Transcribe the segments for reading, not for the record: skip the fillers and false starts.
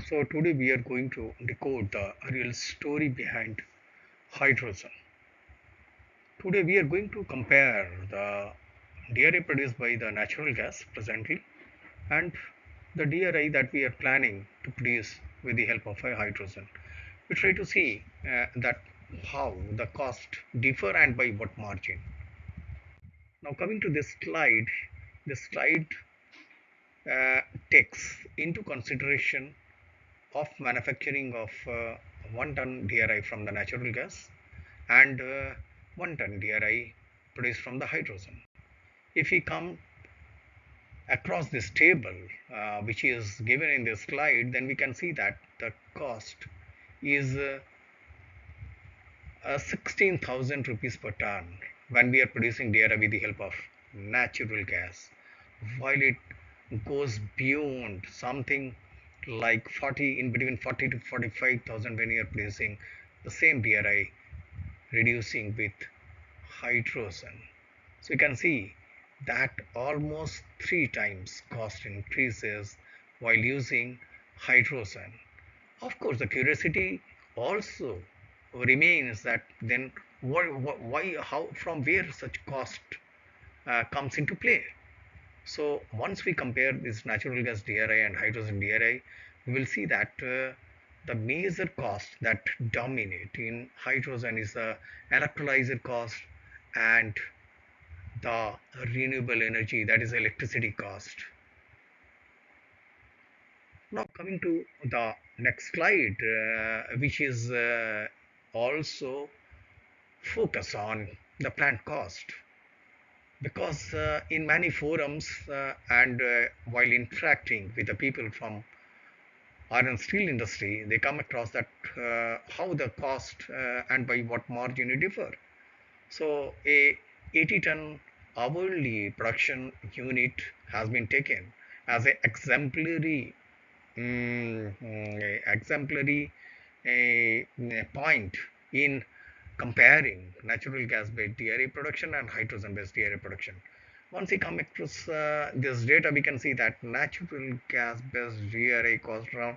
So today we are going to decode the real story behind hydrogen. Today we are going to compare the DRI produced by the natural gas presently and the DRI that we are planning to produce with the help of a hydrogen. We try to see that how the cost differ and by what margin. Now coming to this slide takes into consideration of manufacturing of 1 ton DRI from the natural gas and 1 ton DRI produced from the hydrogen. If we come across this table which is given in this slide, then we can see that the cost is 16,000 rupees per ton when we are producing DRI with the help of natural gas, while it goes beyond something like 40, in between 40 to 45,000 when you are producing the same DRI reducing with hydrogen. So you can see that almost 3 times cost increases while using hydrogen. Of course, the curiosity also remains that then why, how, from where such cost comes into play. So once we compare this natural gas DRI and hydrogen DRI, we will see that the major cost that dominate in hydrogen is the electrolyzer cost and the renewable energy, that is electricity cost. Now coming to the next slide, which is also focus on the plant cost, because in many forums and while interacting with the people from iron steel industry, they come across that how the cost and by what margin it differ. So a 80-ton hourly production unit has been taken as an exemplary point in comparing natural gas based DRI production and hydrogen based DRI production. Once we come across this data, we can see that natural gas based DRI cost around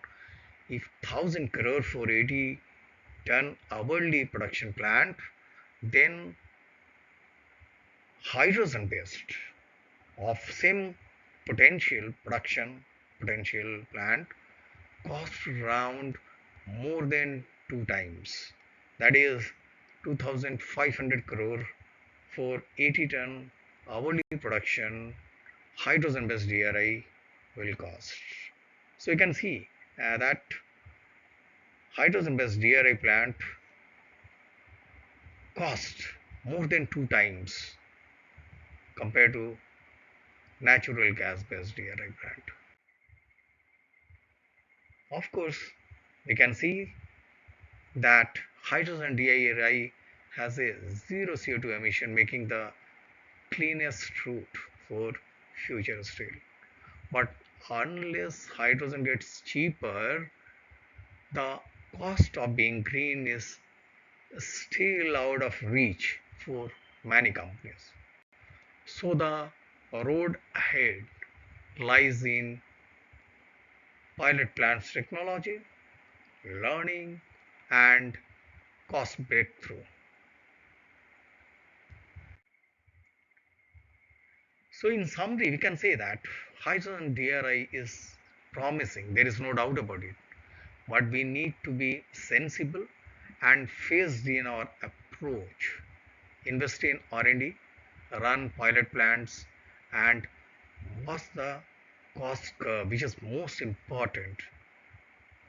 if 1000 crore for 80 ton hourly production plant, then hydrogen based of same potential plant cost around more than 2 times, that is 2500 crore for 80 ton hourly production hydrogen based DRI will cost. So you can see that hydrogen based DRI plant cost more than 2 times compared to natural gas based DRI plant. Of course, we can see that hydrogen DRI has a zero CO2 emission, making the cleanest route for future steel. But unless hydrogen gets cheaper, the cost of being green is still out of reach for many companies. So the road ahead lies in pilot plants technology, learning, and cost breakthrough. So in summary, we can say that hydrogen DRI is promising, there is no doubt about it. But we need to be sensible and phased in our approach. Invest in R&D, run pilot plants, and watch the cost curve, which is most important.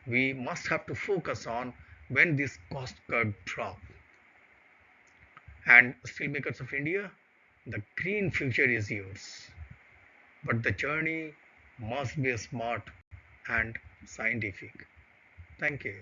We must have to focus on when this cost curve drop. And steelmakers of India, the green future is yours. But the journey must be smart and scientific. Thank you.